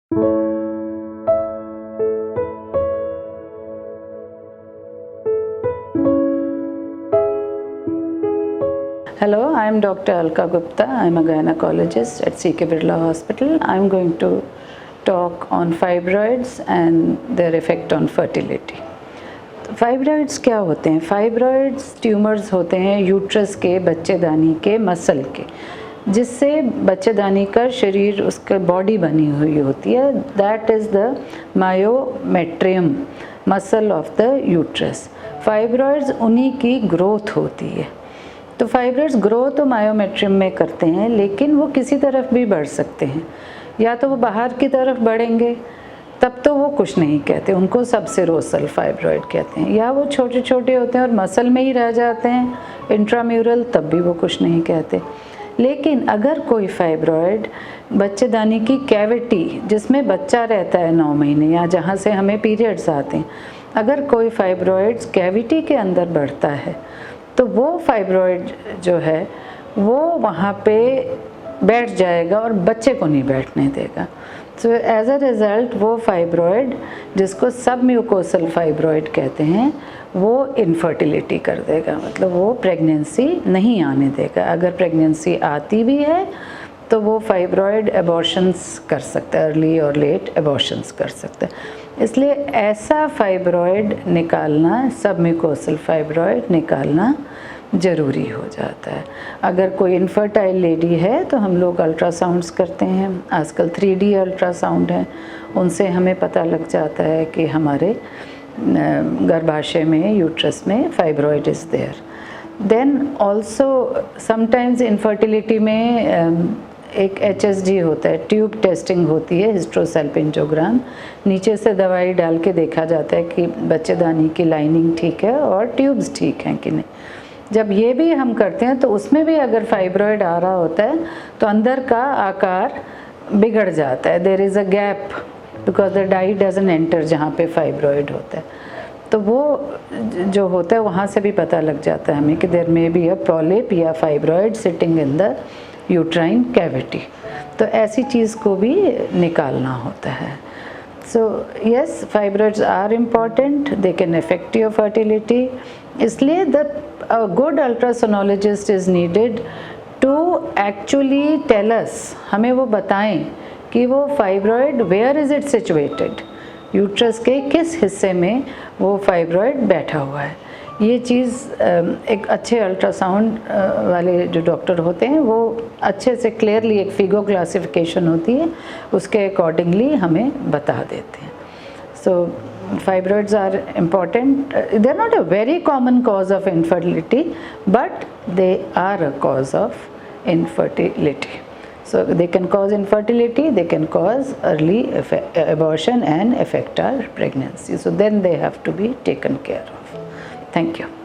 Hello, I am Dr. Alka Gupta. I am a gynecologist at C.K. Birla Hospital. I am going to talk on fibroids and their effect on fertility. Fibroids क्या होते हैं? Fibroids tumours होते हैं uterus के, बच्चेदानी के, muscle के, जिससे बच्चेदानी का शरीर, उसका बॉडी बनी हुई होती है. That is the myometrium, muscle of the uterus. Fibroids उन्हीं की ग्रोथ होती है. तो फाइब्रॉइड्स ग्रो तो मायोमेट्रियम में करते हैं, लेकिन वो किसी तरफ भी बढ़ सकते हैं. या तो वो बाहर की तरफ बढ़ेंगे, तब तो वो कुछ नहीं कहते, उनको सबसेरोसल फाइब्रॉइड कहते हैं. या वो छोटे छोटे होते हैं और मसल में ही रह जाते हैं, इंट्राम्यूरल, तब भी वो कुछ नहीं कहते. लेकिन अगर कोई फाइब्रॉइड बच्चेदानी की कैविटी, जिसमें बच्चा रहता है 9 महीने या जहाँ से हमें पीरियड्स आते हैं, अगर कोई फाइब्रॉइड्स कैविटी के अंदर बढ़ता है, तो वो फाइब्रॉइड जो है वो वहाँ पे बैठ जाएगा और बच्चे को नहीं बैठने देगा. सो एज अ रिज़ल्ट वो फाइब्रॉइड, जिसको सबम्यूकोसल फाइब्रॉइड कहते हैं, वो इनफर्टिलिटी कर देगा. मतलब वो प्रेगनेंसी नहीं आने देगा. अगर प्रेगनेंसी आती भी है तो वो फाइब्रॉइड एबॉर्शंस कर सकता है, अर्ली और लेट एबॉर्शंस कर सकता है. इसलिए ऐसा फाइब्रॉइड निकालना, सबम्यूकोसल फाइब्रॉइड निकालना ज़रूरी हो जाता है. अगर कोई इनफर्टाइल लेडी है तो हम लोग अल्ट्रासाउंड्स करते हैं. आजकल 3D अल्ट्रासाउंड हैं, उनसे हमें पता लग जाता है कि हमारे गर्भाशय में, यूट्रस में fibroid is there. Then also sometimes infertility में एक HSG होता है, ट्यूब टेस्टिंग होती है, हिस्ट्रोसैल्पिंजोग्राम. नीचे से दवाई डाल के देखा जाता है कि बच्चेदानी की लाइनिंग ठीक है और ट्यूब्स ठीक हैं कि नहीं. जब ये भी हम करते हैं तो उसमें भी अगर फाइब्रॉइड आ रहा होता है तो अंदर का आकार बिगड़ जाता है. There is a gap because the dye doesn't enter जहाँ पे फाइब्रॉइड होता है. तो वो जो होता है वहाँ से भी पता लग जाता है हमें कि there may be a polyp या fibroid sitting in the uterine cavity. तो ऐसी चीज़ को भी निकालना होता है. So yes, fibroids are important, they can affect your fertility. इसलिए a good ultrasonologist is needed to actually tell us, हमें वो बताएं कि वो fibroid where is it situated, uterus के किस हिस्से में वो फाइब्रॉइड बैठा हुआ है. ये चीज़ एक अच्छे अल्ट्रासाउंड वाले जो डॉक्टर होते हैं वो अच्छे से क्लियरली, एक फिगो क्लासिफिकेशन होती है, उसके अकॉर्डिंगली हमें बता देते हैं. सो fibroids are important. They are not a very common cause of infertility, but they are a cause of infertility. So they can cause infertility, they can cause early abortion and affect our pregnancy. So then they have to be taken care of. Thank you.